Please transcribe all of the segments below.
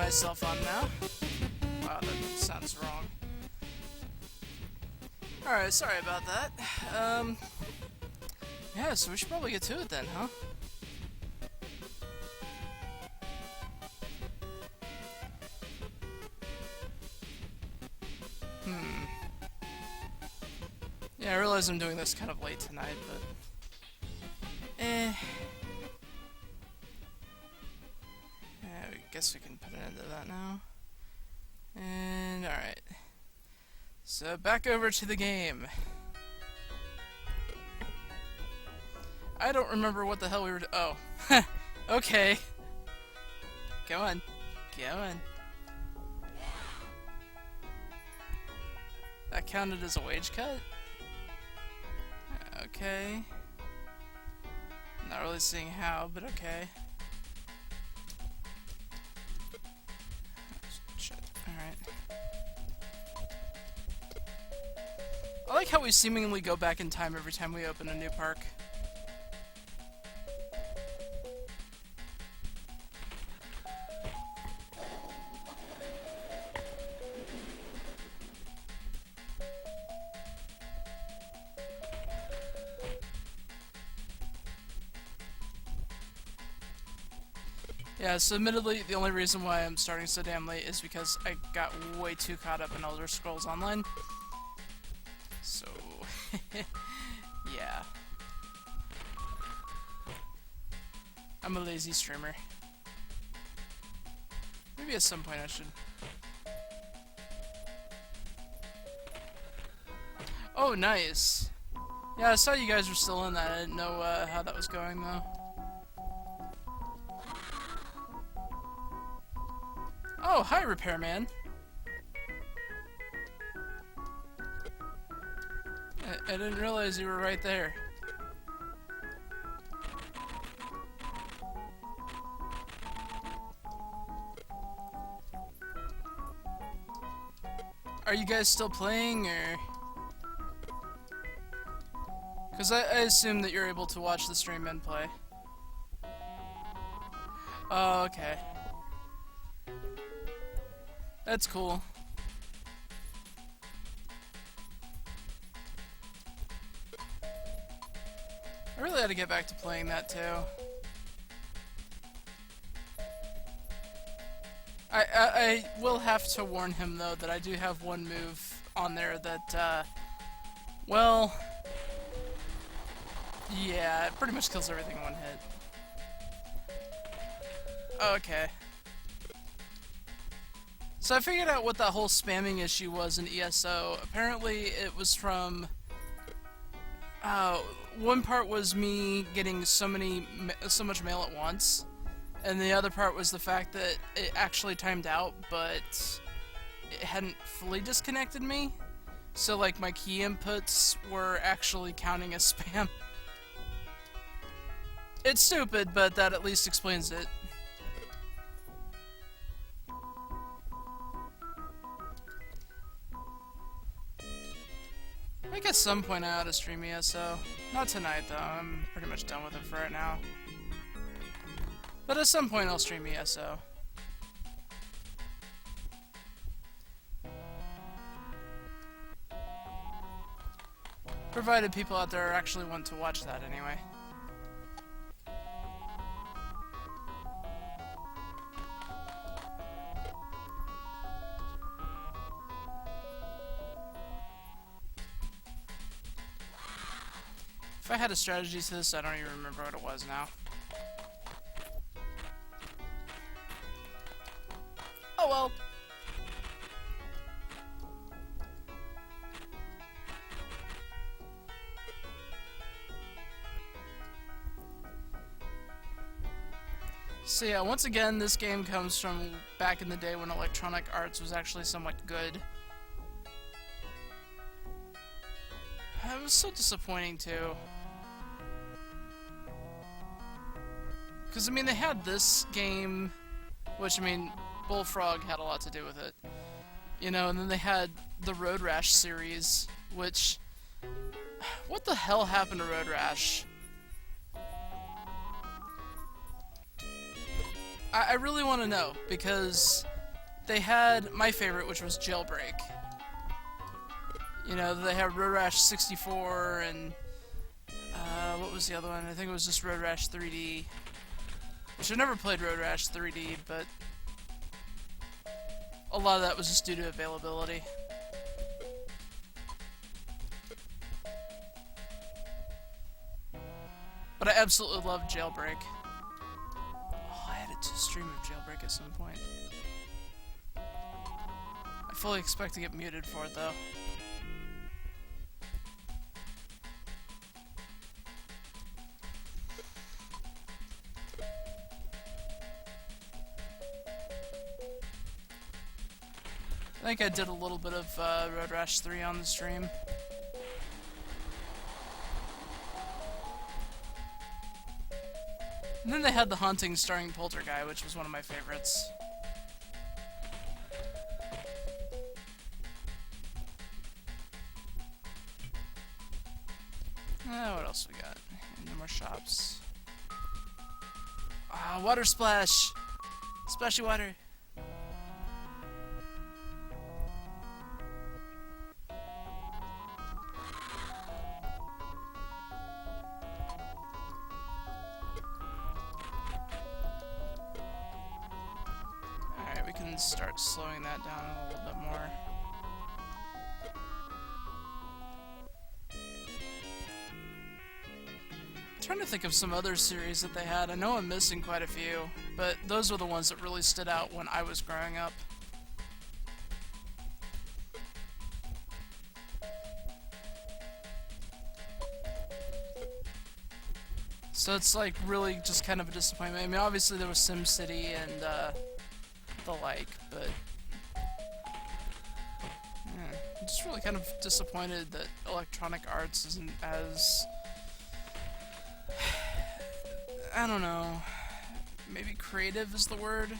myself on now. Wow, that sounds wrong. Alright, sorry about that. Yeah, so we should probably get to it then, huh? Yeah, I realize I'm doing this kind of late tonight, but... Yeah, I guess we can put an end to that now. And, alright. So, back over to the game. I don't remember what the hell we were oh. Okay. Go on. Go on. That counted as a wage cut? Okay. Not really seeing how, but okay. Shit. Alright. I like how we seemingly go back in time every time we open a new park. Yeah, so admittedly, the only reason why I'm starting so damn late is because I got way too caught up in Elder Scrolls Online. So, yeah. I'm a lazy streamer. Maybe at some point I should. Oh, nice. Yeah, I saw you guys were still in that. I didn't know how that was going, though. Oh, hi, Repairman. I didn't realize you were right there. Are you guys still playing, or...? Because I assume that you're able to watch the stream and play. Oh, okay. That's cool. I really had to get back to playing that too. I will have to warn him though that I do have one move on there that, well, yeah, it pretty much kills everything in one hit. Okay. So I figured out what that whole spamming issue was in ESO. Apparently it was from... one part was me getting so much mail at once, and the other part was the fact that it actually timed out, but it hadn't fully disconnected me. So like my key inputs were actually counting as spam. It's stupid, but that at least explains it. I think at some point I ought to stream ESO. Not tonight though, I'm pretty much done with it for right now. But at some point I'll stream ESO. Provided people out there actually want to watch that anyway. If I had a strategy to this, I don't even remember what it was now. Oh well. So yeah, once again, this game comes from back in the day when Electronic Arts was actually somewhat good. It was so disappointing too. Because, I mean, they had this game, which, I mean, Bullfrog had a lot to do with it. You know, and then they had the Road Rash series, which... What the hell happened to Road Rash? I really want to know, because they had my favorite, which was Jailbreak. You know, they had Road Rash 64 and what was the other one? I think it was just Road Rash 3D. Which I never played Road Rash 3D, but a lot of that was just due to availability. But I absolutely love Jailbreak. Oh, I had to stream of Jailbreak at some point. I fully expect to get muted for it, though. I think I did a little bit of Road Rash 3 on the stream. And then they had The Haunting starring Poltergeist, which was one of my favorites. What else we got? No more shops. Ah, water splash! Splashy water! Alright, we can start slowing that down a little bit more. I'm trying to think of some other series that they had. I know I'm missing quite a few, but those were the ones that really stood out when I was growing up. So it's like really just kind of a disappointment. I mean, obviously there was SimCity and the like, but yeah, I'm just really kind of disappointed that Electronic Arts isn't as, I don't know, maybe creative is the word?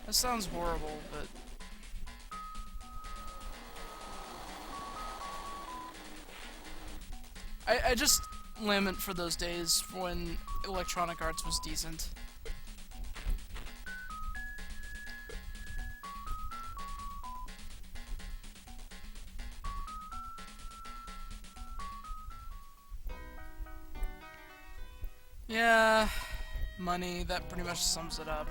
That sounds horrible, but I just lament for those days when Electronic Arts was decent. Yeah, money, that pretty much sums it up.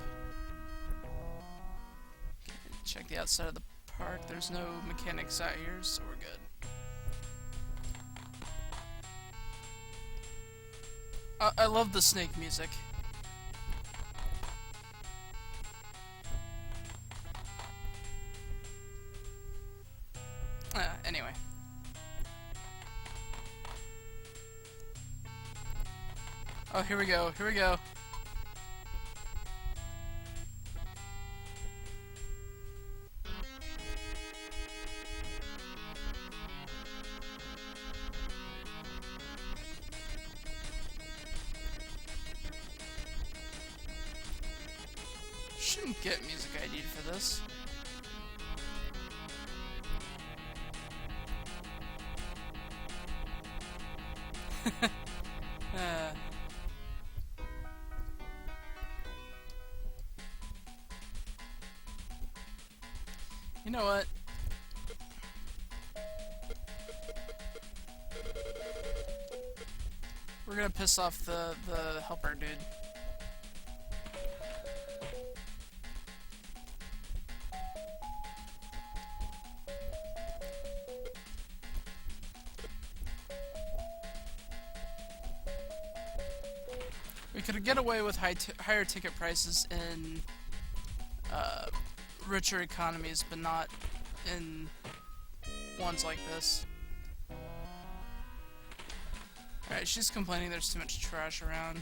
Okay, check the outside of the park. There's no mechanics out here, so we're good. I love the snake music. Anyway. Oh, here we go, here we go. Shouldn't get music ID'd for this. You know what? We're gonna piss off the helper dude. We could get away with higher ticket prices in richer economies, but not in ones like this. Alright, she's complaining there's too much trash around.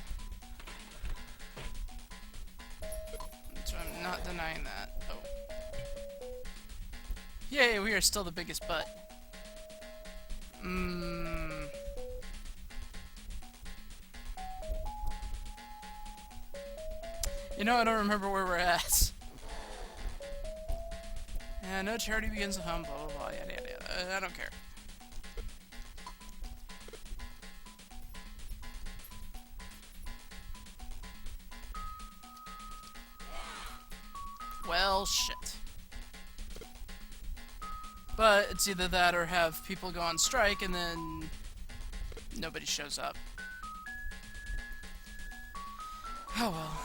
So I'm not denying that. Oh. Yay, we are still the biggest butt. You know, I don't remember where we're at. Yeah, no charity begins at home, blah blah blah, yada yada yada. I don't care. Well, shit. But it's either that or have people go on strike and then nobody shows up. Oh well.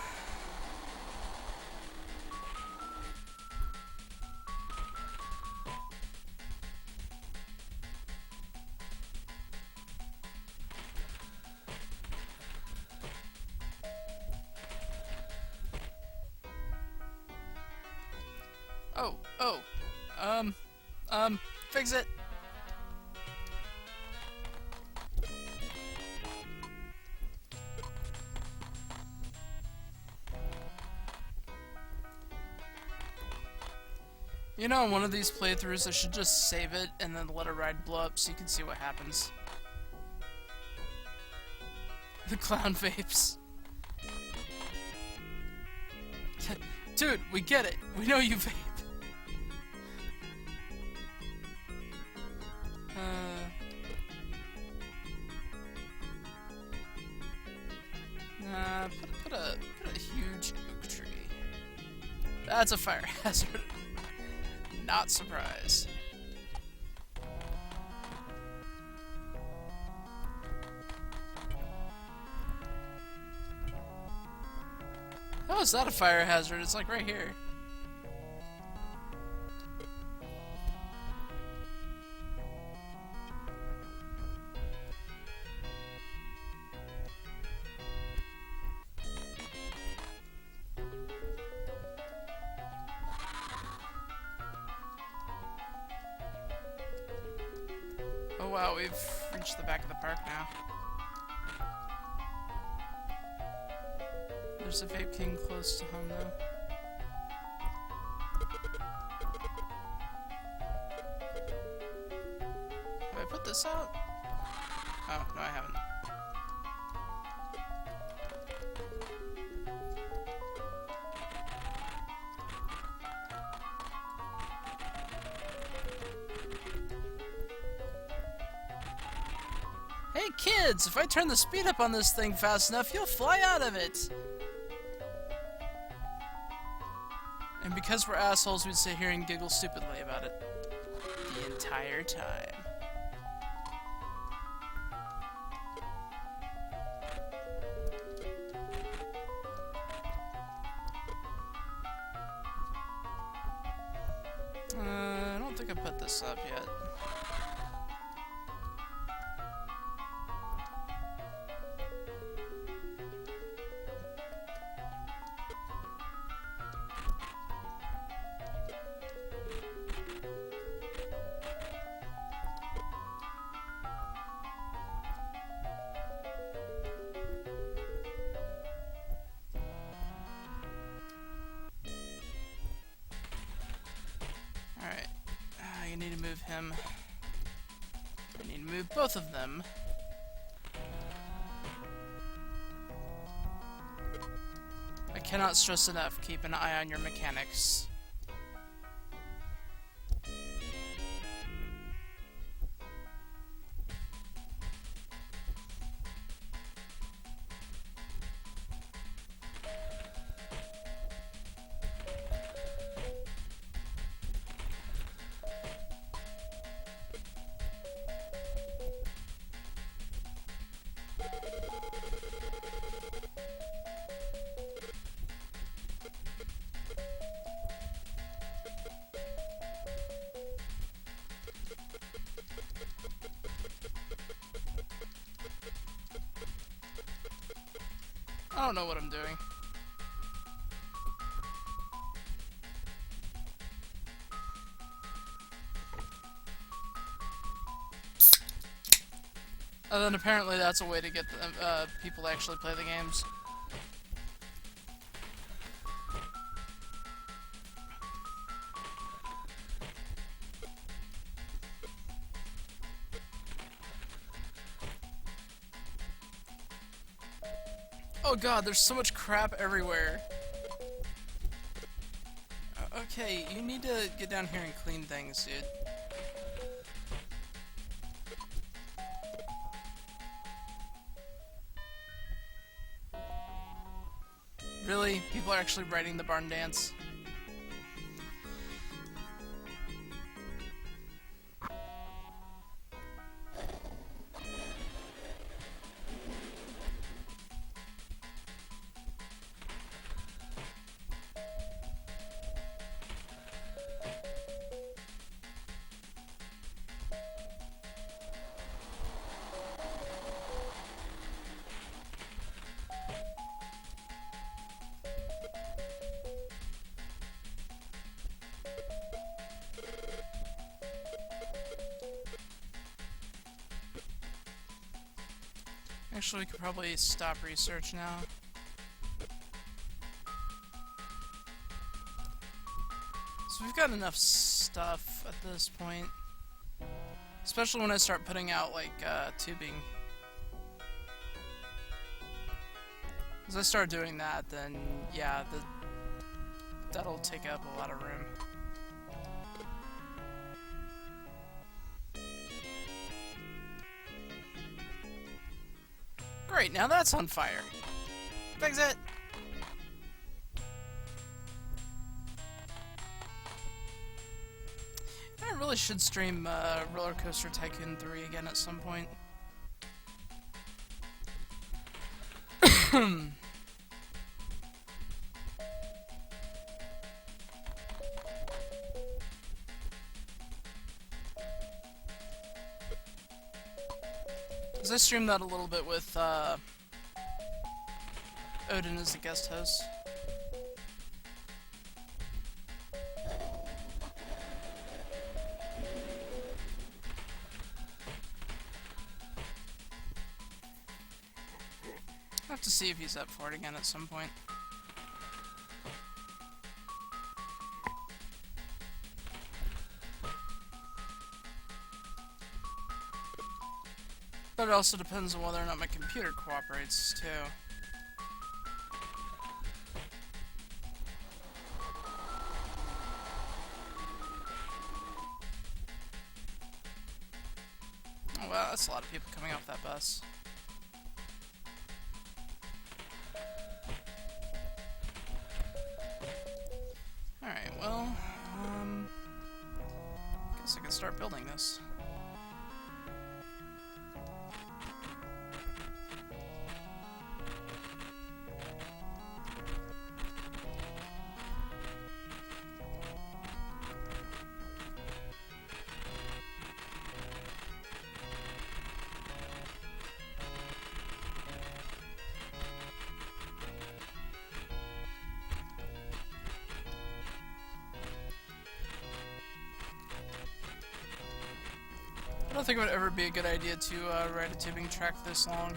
Oh, fix it. You know, in one of these playthroughs, I should just save it and then let a ride blow up so you can see what happens. The clown vapes. Dude, we get it. We know you vape. Put a huge oak tree. That's a fire hazard. Not surprised. How is that a fire hazard? It's like right here. Oh wow, we've reached the back of the park now. There's a Vape King close to home though. Have I put this out? Oh, no I haven't. Hey kids, if I turn the speed up on this thing fast enough, you'll fly out of it! And because we're assholes, we'd sit here and giggle stupidly about it the entire time. I don't think I put this up yet. Alright, I need to move him. I need to move both of them. I cannot stress enough, keep an eye on your mechanics. I don't know what I'm doing. And then apparently that's a way to get people to actually play the games. Oh god, there's so much crap everywhere. Okay, you need to get down here and clean things, dude. Really? People are actually writing the barn dance? Actually, we could probably stop research now. So we've got enough stuff at this point. Especially when I start putting out, like, tubing. As I start doing that, then, yeah, that'll take up a lot of room. Great, now that's on fire. Fix it! I really should stream Roller Coaster Tycoon 3 again at some point. Because I streamed that a little bit with Odin as the guest host. I'll have to see if he's up for it again at some point. But it also depends on whether or not my computer cooperates, too. Oh wow, that's a lot of people coming off that bus. Alright, well, guess I can start building this. I don't think it would ever be a good idea to ride a tubing track this long.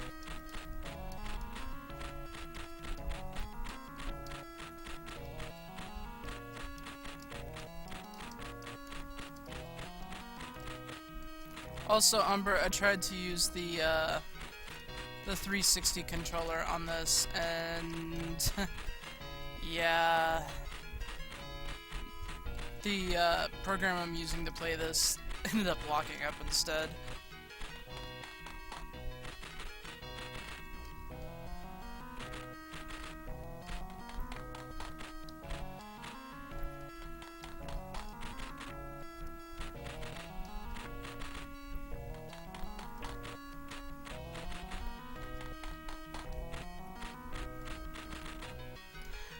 Also, Umber, I tried to use the 360 controller on this, and yeah, the program I'm using to play this ended up locking up instead.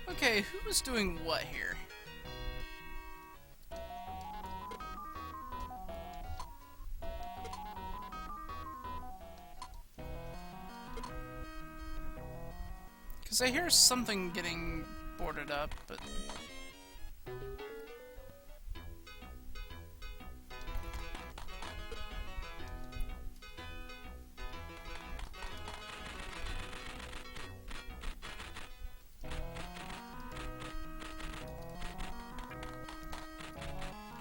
Okay, who was doing what here? Because I hear something getting boarded up, but...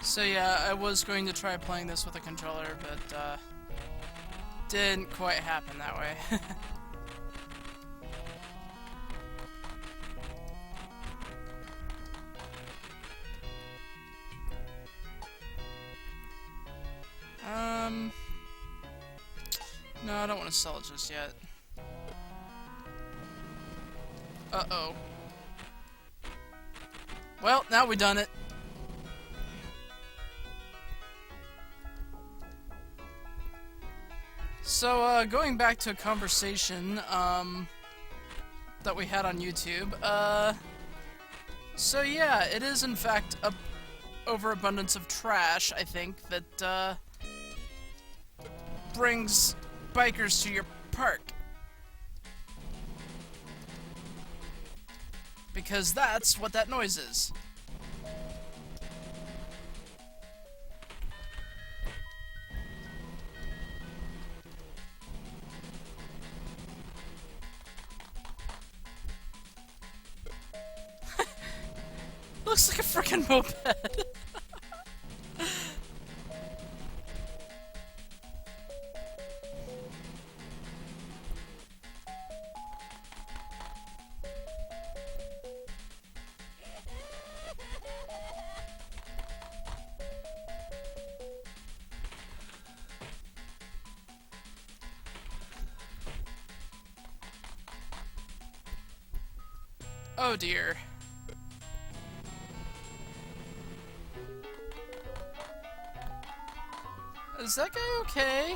So yeah, I was going to try playing this with a controller, but didn't quite happen that way. No, I don't want to sell it just yet. Uh-oh. Well, now we done it. So, going back to a conversation, that we had on YouTube, so yeah, it is in fact a overabundance of trash, I think, that, brings bikers to your park. Because that's what that noise is. Looks like a freaking moped. Oh dear. Is that guy okay?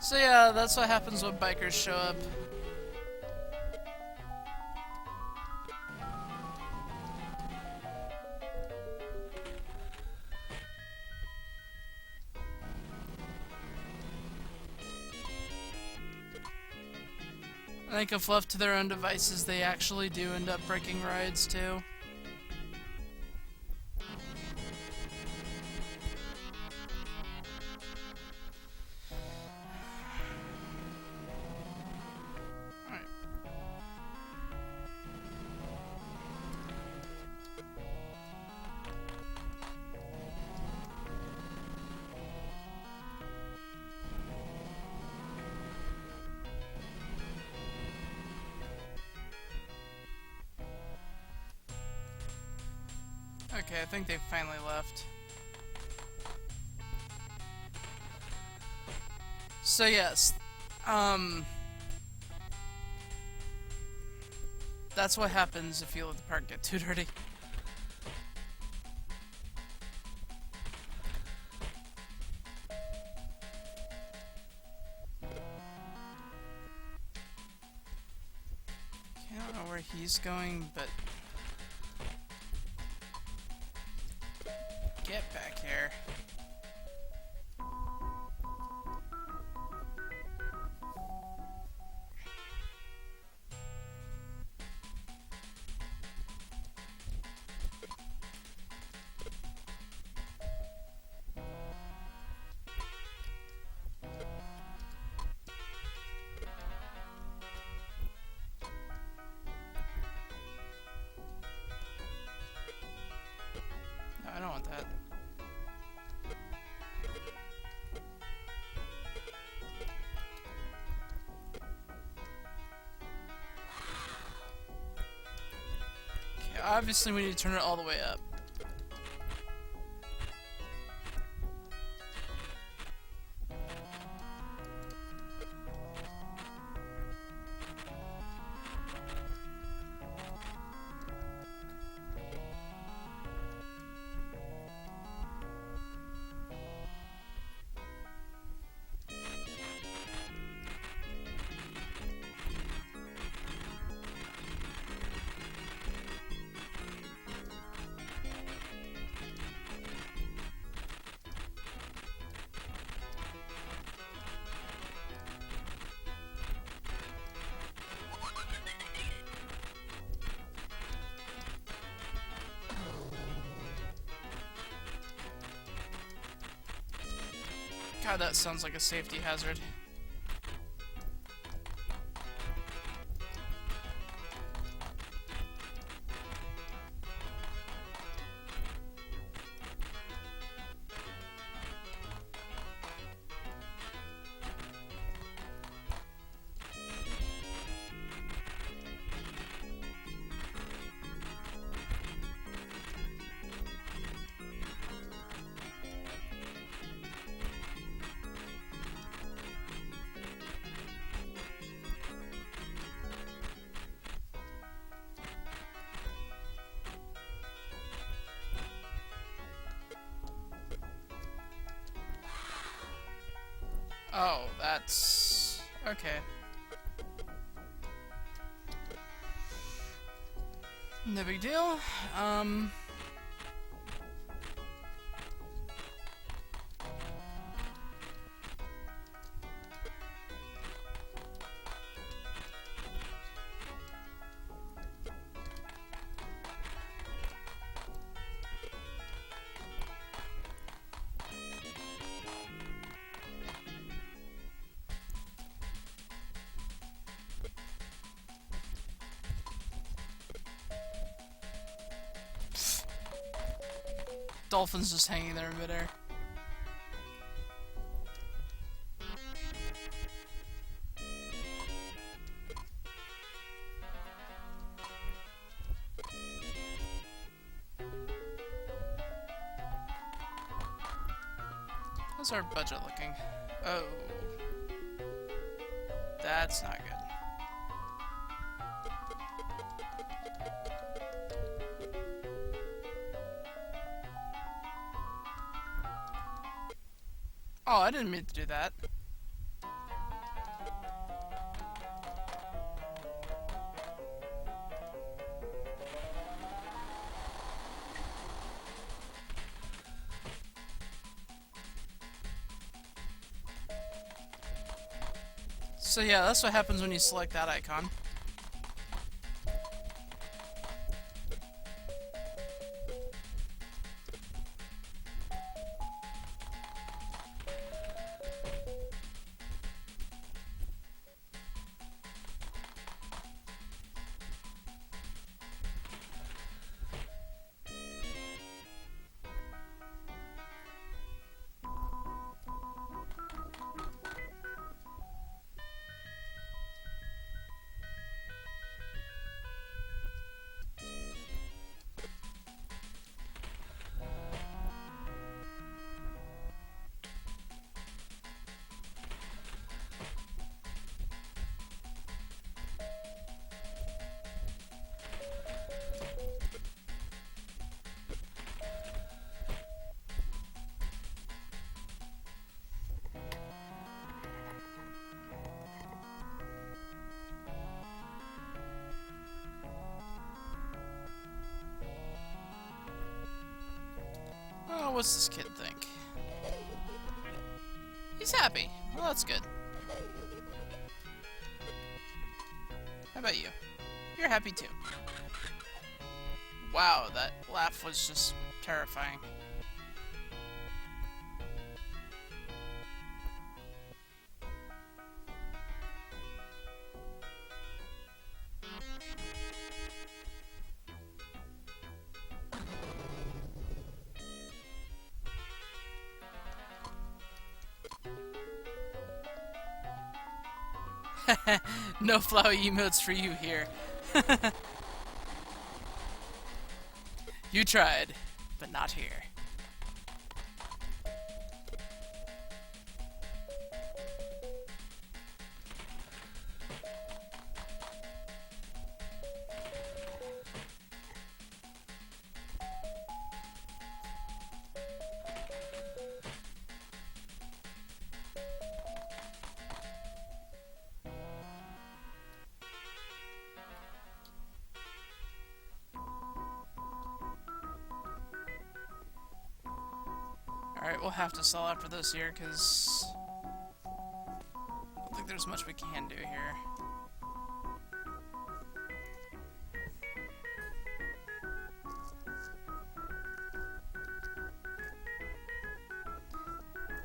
So yeah, that's what happens when bikers show up. I think if left to their own devices, they actually do end up breaking rides too. Alright. Okay, I think they finally left. So yes, that's what happens if you let the park get too dirty. Okay, I don't know where he's going, but get back here. No, I don't want that. Okay, obviously we need to turn it all the way up. God, that sounds like a safety hazard. Oh, that's... okay. No big deal. dolphin's just hanging there in midair. How's our budget looking? Oh. That's not good. Oh, I didn't mean to do that. So yeah, that's what happens when you select that icon. Oh, what's this kid think? He's happy. Well, that's good. How about you? You're happy too. Wow, that laugh was just terrifying. No flowy emotes for you here. You tried, but not here. Alright, we'll have to sell after this here, because I don't think there's much we can do here.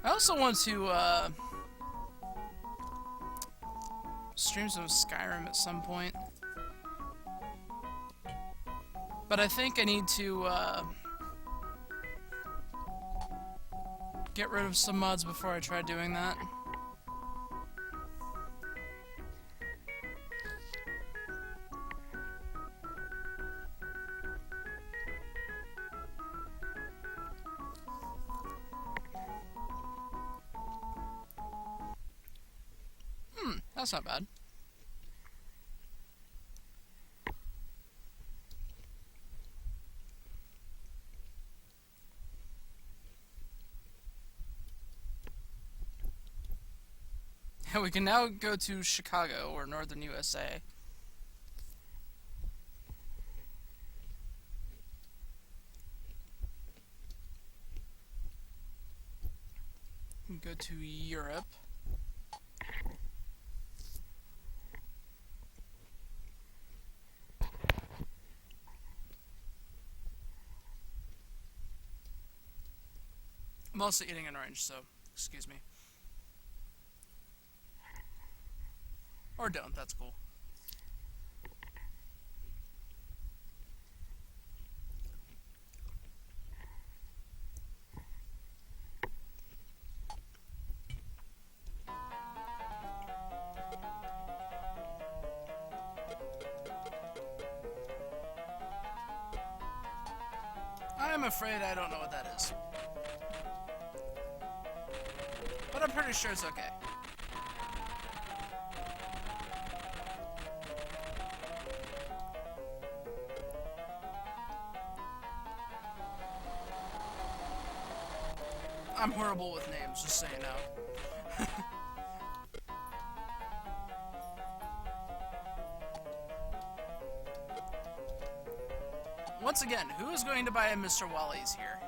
I also want to, stream some Skyrim at some point. But I think I need to, get rid of some mods before I try doing that. That's not bad. We can now go to Chicago, or northern USA. Go to Europe. I'm also eating an orange, so excuse me. Or don't, that's cool. afraid I don't know what that is. But I'm pretty sure it's okay. I'm horrible with names, just so you know. Once again, who is going to buy a Mr. Wally's here?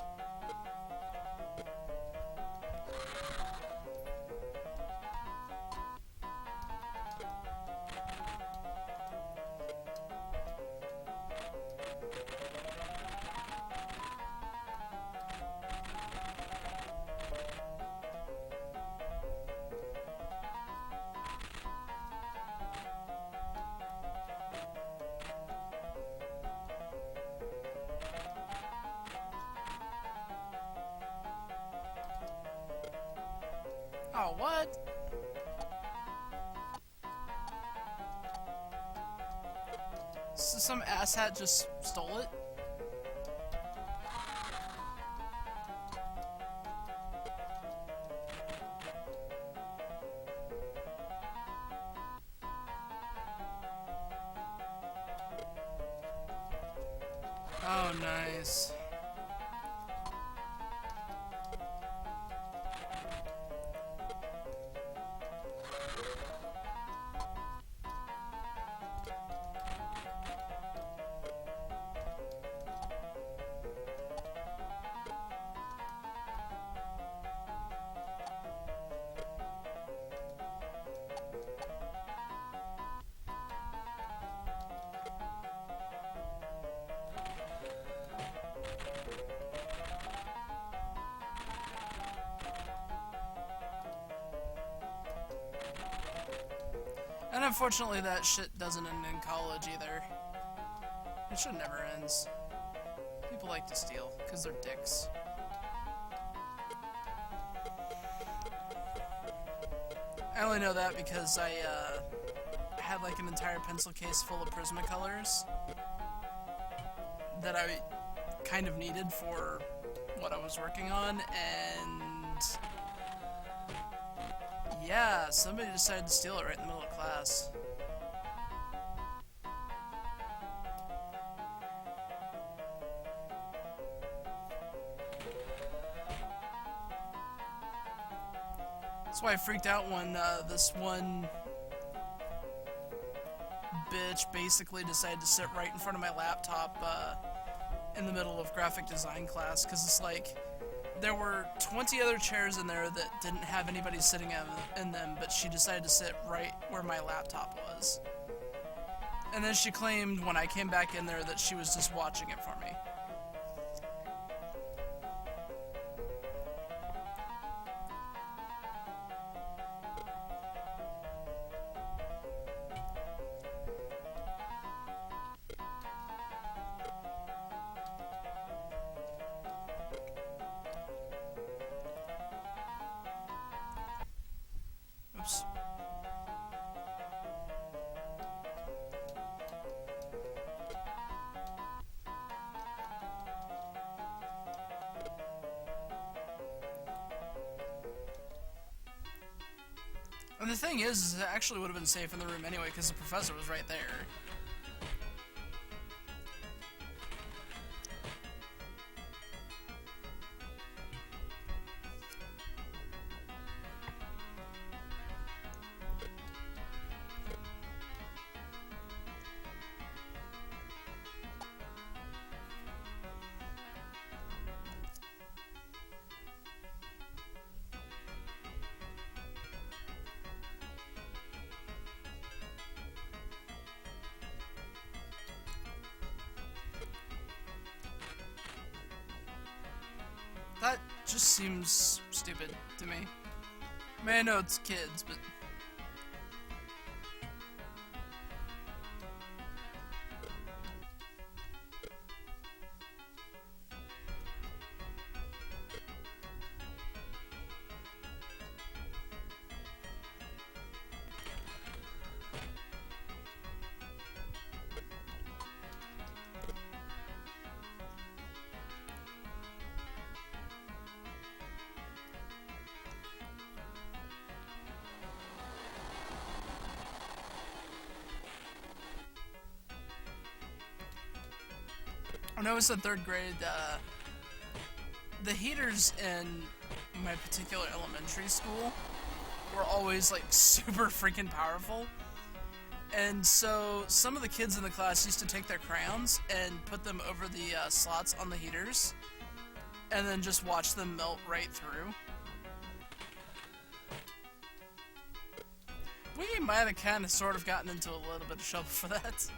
Oh, what? So some asshat just stole it? Oh, nice. And unfortunately that shit doesn't end in college either. It shit never ends. People like to steal, because they're dicks. I only know that because I had like an entire pencil case full of Prismacolors that I kind of needed for what I was working on, and yeah, somebody decided to steal it right in the middle of class. That's why I freaked out when this one bitch basically decided to sit right in front of my laptop in the middle of graphic design class, because it's like there were 20 other chairs in there that didn't have anybody sitting in them, but she decided to sit right where my laptop was. And then she claimed when I came back in there that she was just watching it for me. Oops. And the thing is it actually would have been safe in the room anyway, because the professor was right there. That just seems stupid to me. I mean, I know it's kids, but... when I was in 3rd grade, the heaters in my particular elementary school were always like super freaking powerful. And so some of the kids in the class used to take their crayons and put them over the slots on the heaters and then just watch them melt right through. We might have kind of sort of gotten into a little bit of trouble for that.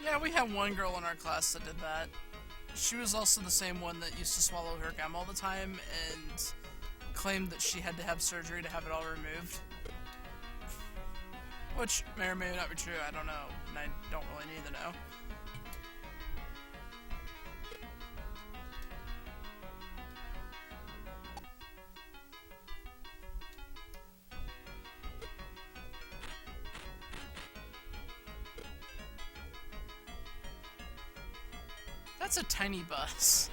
Yeah, we had one girl in our class that did that. She was also the same one that used to swallow her gum all the time and claimed that she had to have surgery to have it all removed. Which may or may not be true, I don't know, and I don't really need to know. That's a tiny bus.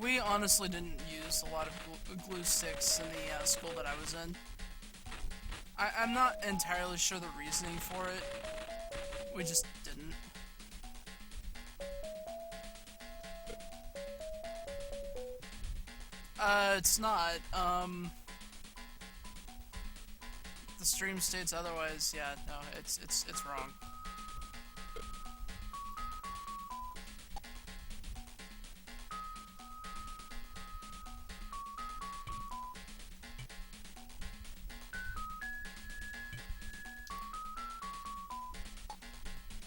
We honestly didn't use a lot of glue sticks in the school that I was in. I'm not entirely sure the reasoning for it. We just didn't. It's not. The stream states otherwise. Yeah, no, it's wrong.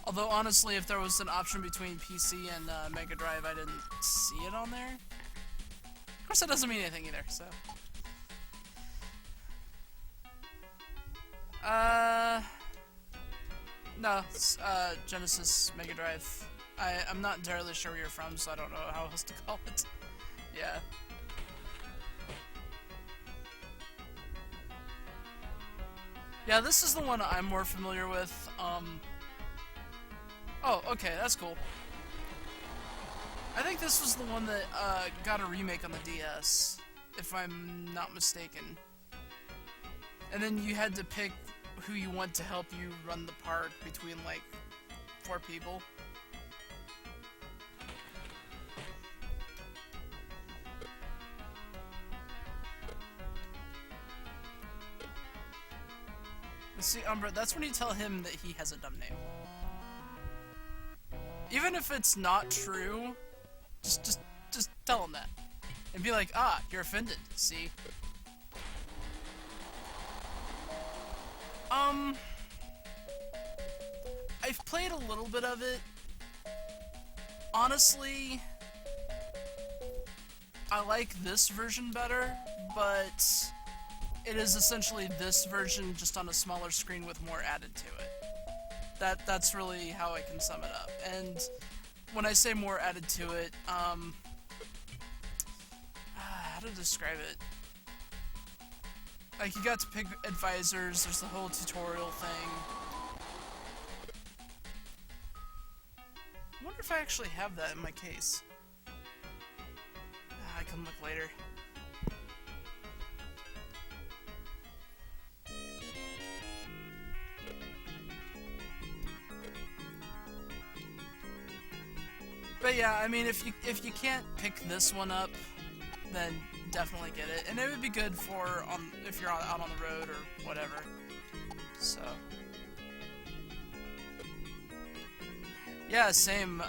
Although, honestly, if there was an option between PC and Mega Drive, I didn't see it on there. Of course, that doesn't mean anything either, so... No, it's, Genesis, Mega Drive. I'm not entirely sure where you're from, so I don't know how else to call it. Yeah. Yeah, this is the one I'm more familiar with, Oh, okay, that's cool. I think this was the one that got a remake on the DS, if I'm not mistaken. And then you had to pick who you want to help you run the park between, like, 4 people. See, Umbra, that's when you tell him that he has a dumb name. Even if it's not true, just tell him that. And be like, ah, you're offended, see? I've played a little bit of it. Honestly, I like this version better, but it is essentially this version just on a smaller screen with more added to it. That's really how I can sum it up. And when I say more added to it, how to describe it? Like, you got to pick advisors, there's the whole tutorial thing. I wonder if I actually have that in my case. I can look later. But yeah, I mean, if you can't pick this one up, then definitely get it, and it would be good for if you're out on the road or whatever. So Yeah, same.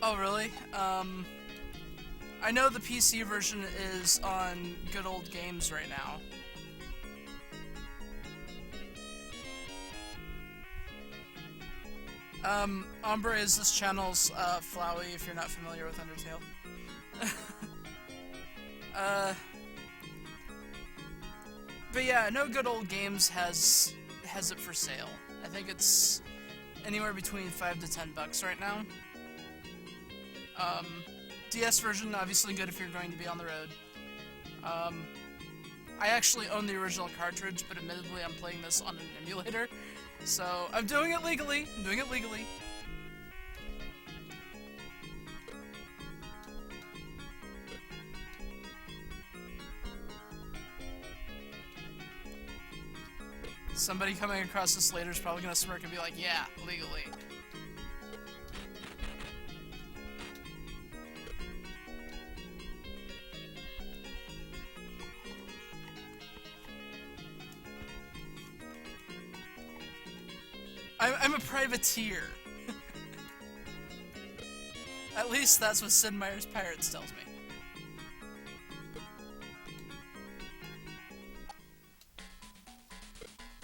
Oh, really? I know the PC version is on Good Old Games right now. Ombre is this channel's, Flowey, if you're not familiar with Undertale. uh, but yeah, no Good Old Games has it for sale. I think it's anywhere between $5 to $10 right now. DS version, obviously good if you're going to be on the road. I actually own the original cartridge, but admittedly I'm playing this on an emulator. So, I'm doing it legally. I'm doing it legally. Somebody coming across this later is probably gonna smirk and be like, yeah, legally. I'm a privateer. At least that's what Sid Meier's Pirates tells me.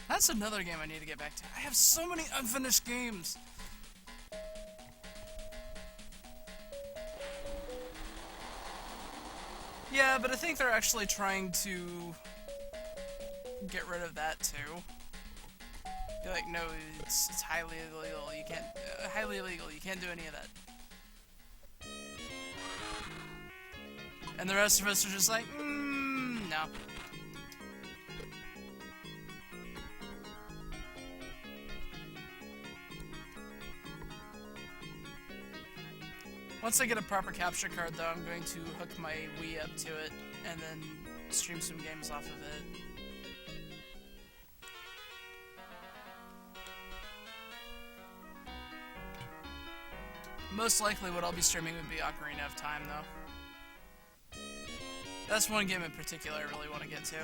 That's another game I need to get back to. I have so many unfinished games. Yeah, but I think they're actually trying to get rid of that too. Be like, no, it's highly illegal. You can't highly illegal. You can't do any of that. And the rest of us are just like, no. Once I get a proper capture card, though, I'm going to hook my Wii up to it and then stream some games off of it. Most likely what I'll be streaming would be Ocarina of Time, though. That's one game in particular I really want to get to.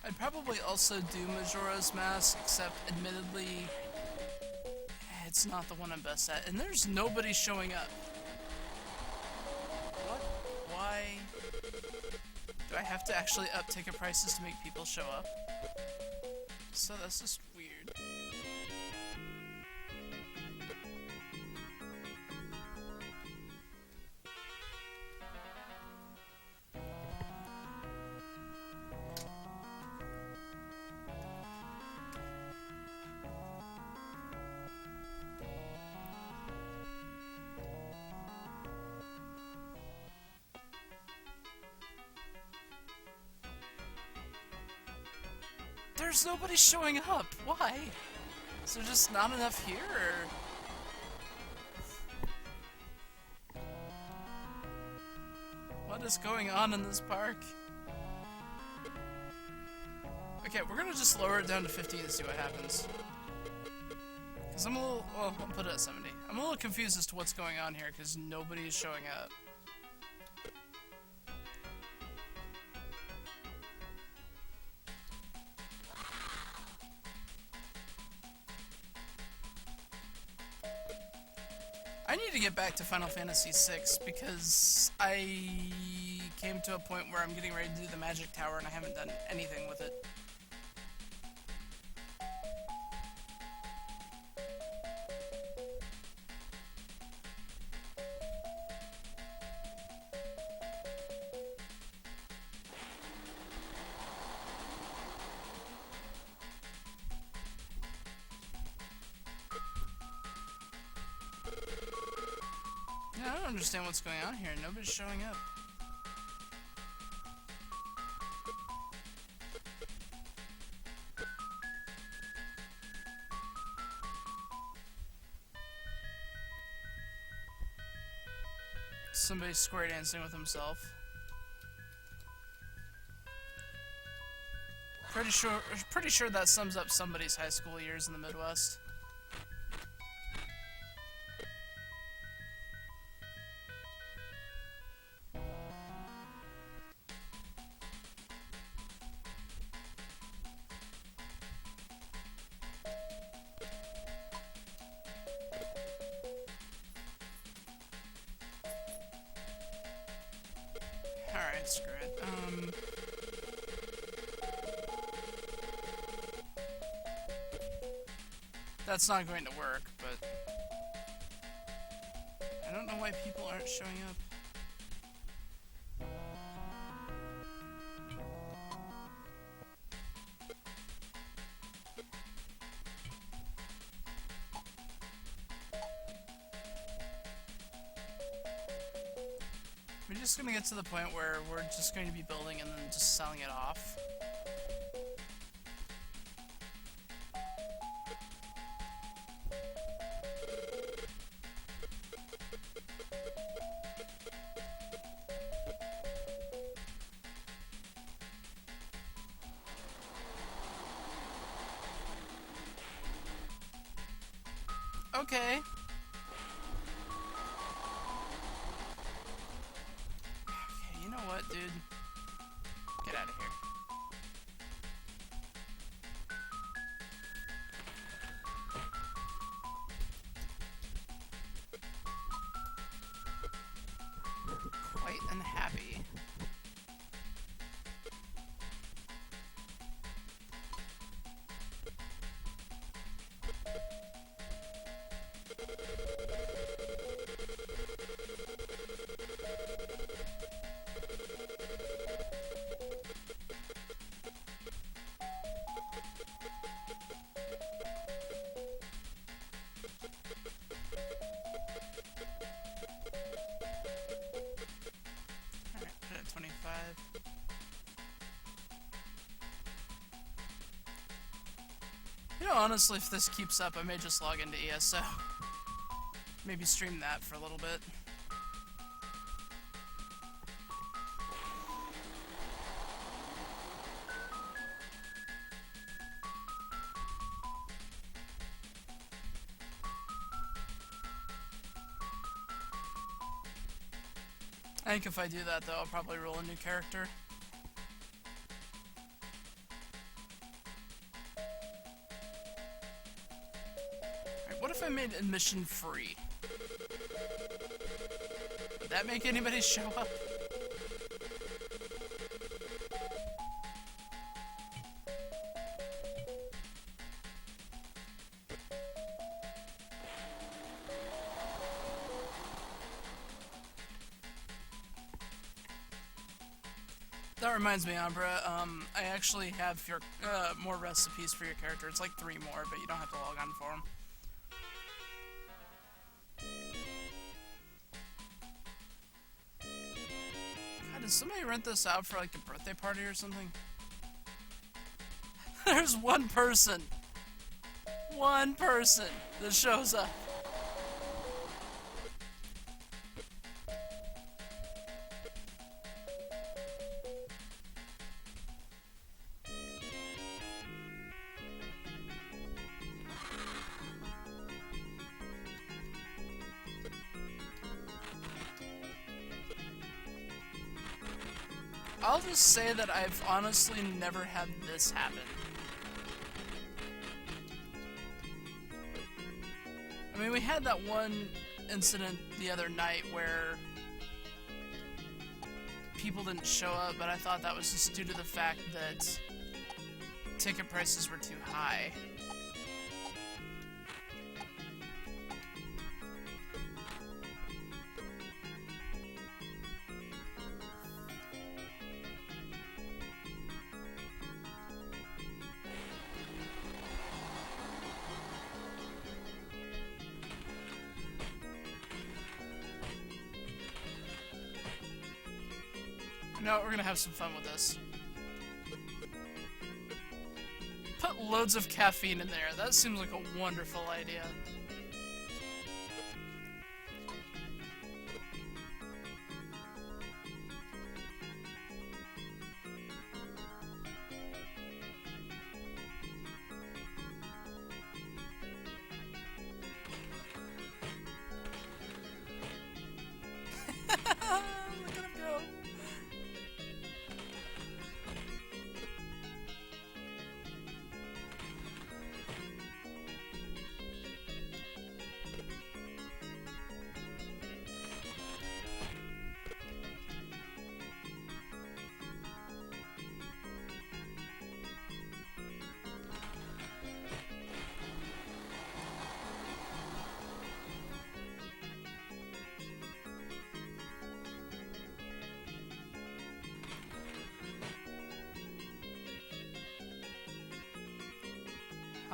I'd probably also do Majora's Mask, except admittedly, it's not the one I'm best at, and there's nobody showing up. What? Why? Do I have to actually up ticket prices to make people show up? So that's just weird. There's nobody showing up. Why? Is there just not enough here, or... What is going on in this park? Okay, we're gonna just lower it down to 50 to see what happens. Because I'm a little... Well, I'll put it at 70. I'm a little confused as to what's going on here, because nobody is showing up. I need to get back to Final Fantasy VI because I came to a point where I'm getting ready to do the Magic Tower and I haven't done anything with it. Yeah, I don't understand what's going on here. Nobody's showing up. somebody square dancing with himself. Pretty sure that sums up somebody's high school years in the Midwest. Alright, screw it. That's not going to work, but I don't know why people aren't showing up. We're just gonna get to the point where we're just going to be building and then just selling it off. Okay. Okay, you know what, dude? Get out of here. Quite unhappy. Alright, put it at 25. You know, honestly, if this keeps up, I may just log into ESO. Maybe stream that for a little bit. I think if I do that, though, I'll probably roll a new character. Alright, what if I made admission free? Would that make anybody show up? That reminds me, Umbra, I actually have your more recipes for your character. It's like 3 more, but you don't have to log on for them. God, did somebody rent this out for like a birthday party or something? There's one person that shows up. I'll just say that I've honestly never had this happen. I mean, we had that one incident the other night where people didn't show up, but I thought that was just due to the fact that ticket prices were too high. You know what, we're gonna have some fun with this. Put loads of caffeine in there. That seems like a wonderful idea.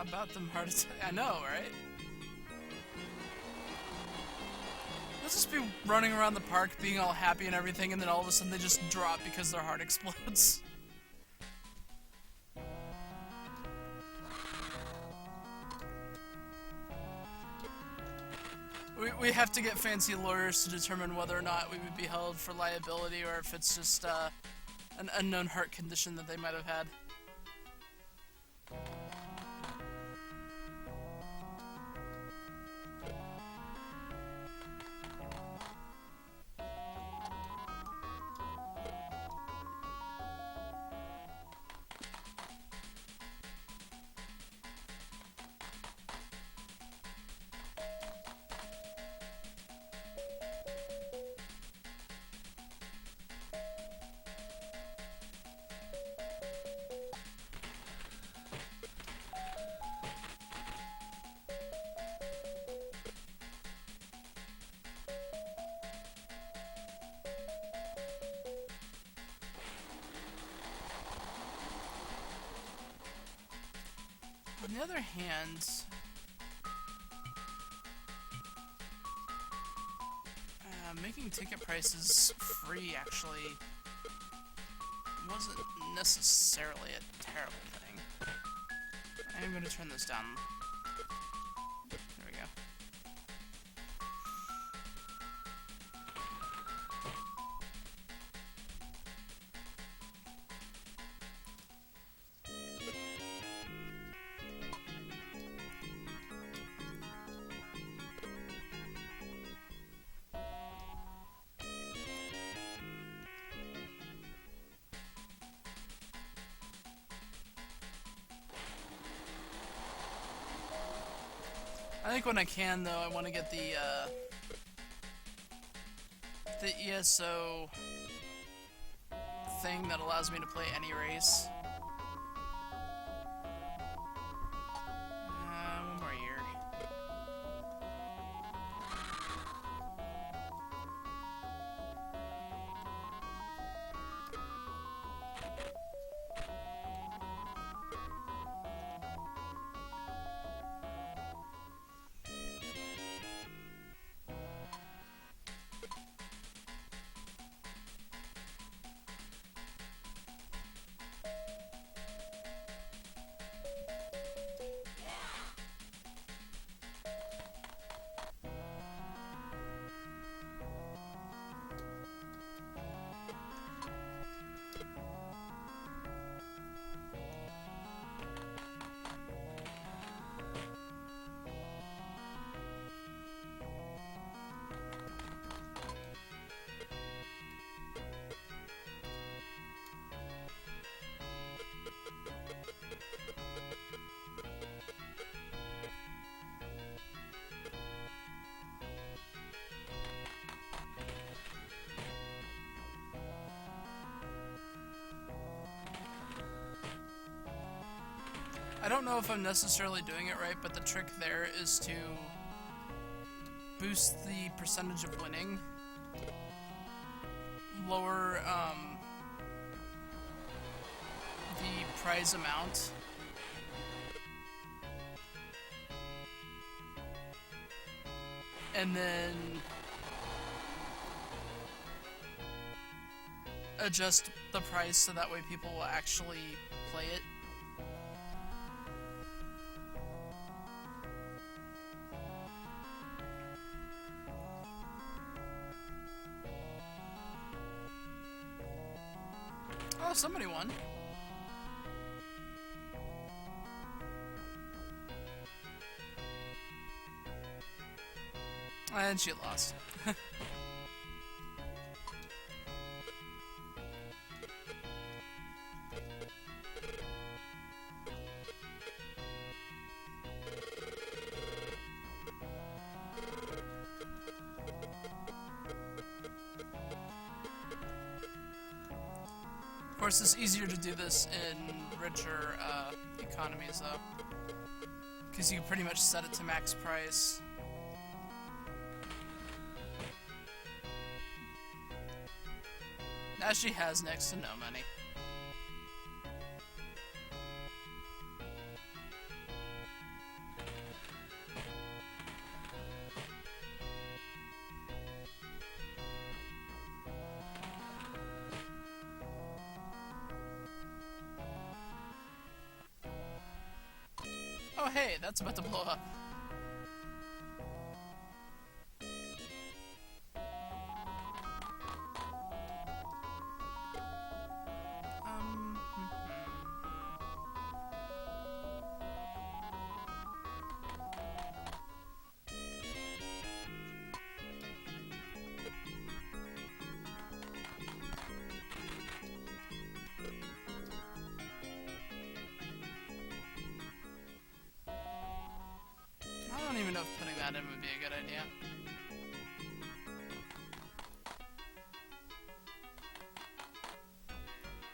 about them heart attack? I know, right? They'll just be running around the park being all happy and everything, and then all of a sudden they just drop because their heart explodes. We have to get fancy lawyers to determine whether or not we would be held for liability or if it's just an unknown heart condition that they might have had. On the other hand, making ticket prices free actually wasn't necessarily a terrible thing. I am going to turn this down. There we go. I think when I can, though, I want to get the ESO thing that allows me to play any race. One more year. I don't know if I'm necessarily doing it right, but the trick there is to boost the percentage of winning, lower the prize amount, and then adjust the price so that way people will actually play it. Oh, somebody won. And she lost. Of course, it's easier to do this in richer economies, though, because you can pretty much set it to max price. Now she has next to no money. hey, that's about to blow up. I don't even know if putting that in would be a good idea.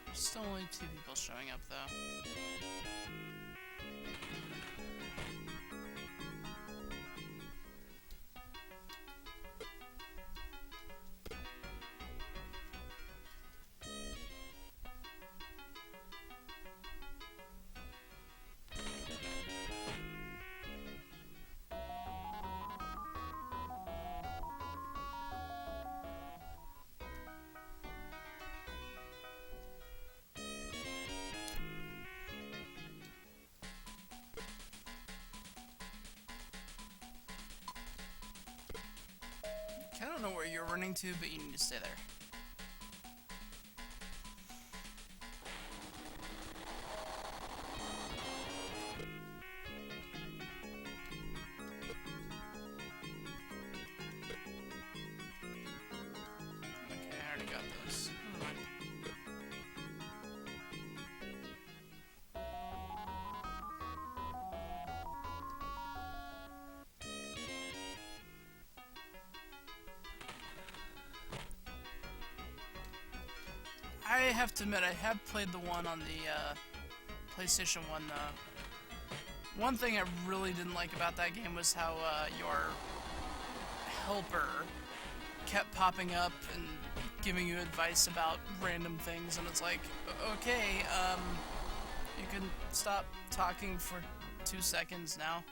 There's still only 2 people showing up, though. I don't know where you're running to, but you need to stay there. Okay, I already got this. Never mind. I have to admit, I have played the one on the PlayStation 1, though. One thing I really didn't like about that game was how your helper kept popping up and giving you advice about random things, and it's like, okay, you can stop talking for 2 seconds now.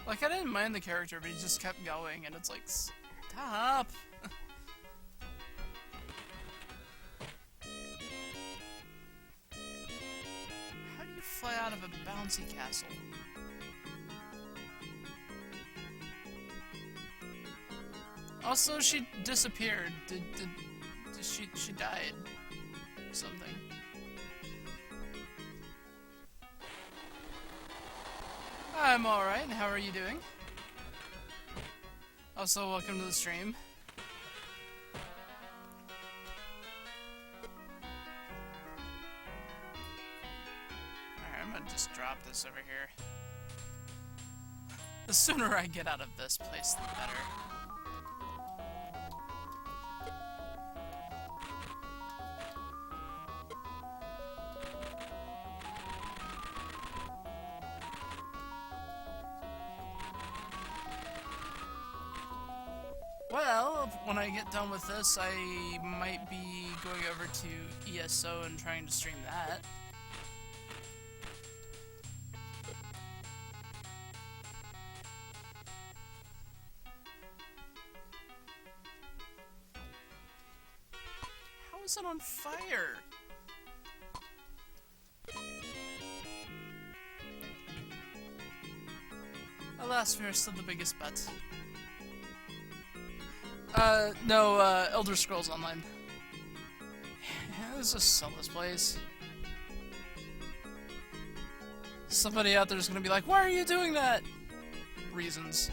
Like, I didn't mind the character, but he just kept going, and it's like, stop! How do you fly out of a bouncy castle? Also, she disappeared. Did she died? Something. I'm alright, how are you doing? Also, welcome to the stream. Alright, I'm gonna just drop this over here. The sooner I get out of this place, the better. Well, when I get done with this, I might be going over to ESO and trying to stream that. How is it on fire? Alas, we are still the biggest butts. No, Elder Scrolls Online. Yeah, let's just sell this place. Somebody out there is gonna be like, why are you doing that? Reasons.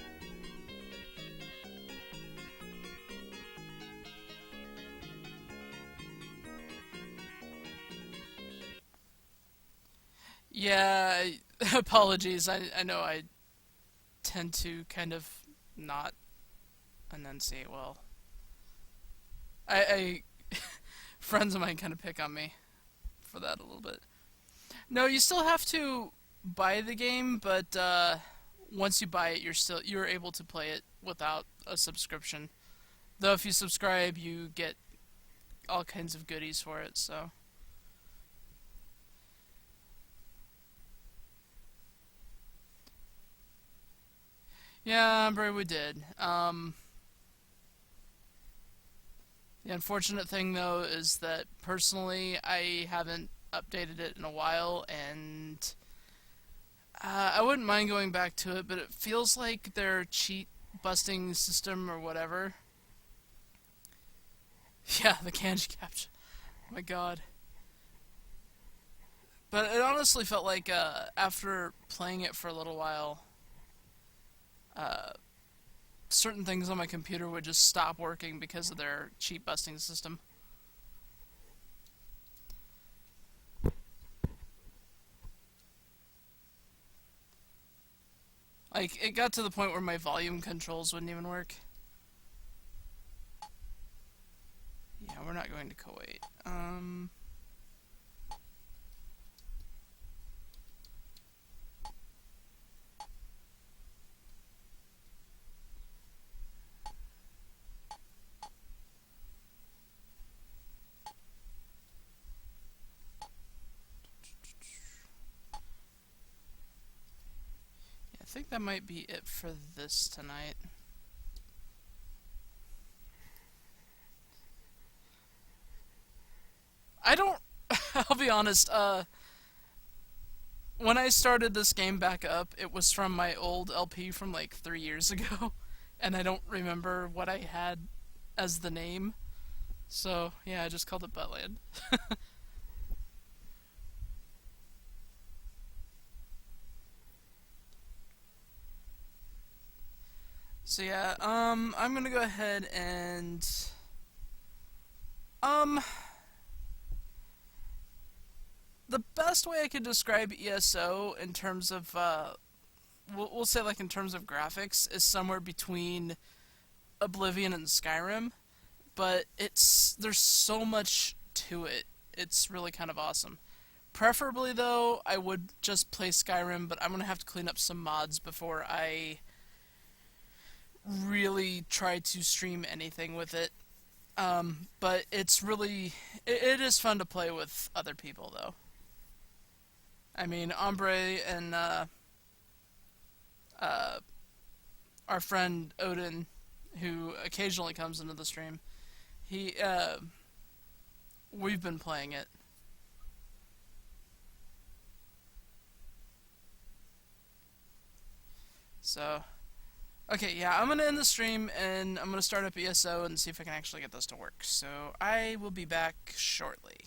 Yeah, apologies. I know I tend to kind of not enunciate well. I friends of mine kind of pick on me for that a little bit. No, you still have to buy the game, but once you buy it, you're able to play it without a subscription. Though if you subscribe, you get all kinds of goodies for it. So yeah, bro, we did. The unfortunate thing though is that personally, I haven't updated it in a while, and I wouldn't mind going back to it, but it feels like their cheat busting system or whatever. Yeah, the kanji capture. My God. But it honestly felt like after playing it for a little while, uh, certain things on my computer would just stop working because of their cheat busting system. Like, it got to the point where my volume controls wouldn't even work. Yeah, we're not going to Kuwait. Yeah, I think that might be it for this tonight. I don't. I'll be honest. When I started this game back up, it was from my old LP from like 3 years ago, and I don't remember what I had as the name. So yeah, I just called it Buttland. So yeah, I'm gonna go ahead and um, the best way I could describe ESO in terms of we'll say like in terms of graphics is somewhere between Oblivion and Skyrim, but there's so much to it. It's really kind of awesome. Preferably though, I would just play Skyrim, but I'm gonna have to clean up some mods before I really try to stream anything with it. But it is fun to play with other people though. I mean, Ombre and uh, our friend Odin, who occasionally comes into the stream, he we've been playing it. So okay, yeah, I'm gonna end the stream and I'm gonna start up ESO and see if I can actually get this to work. So I will be back shortly.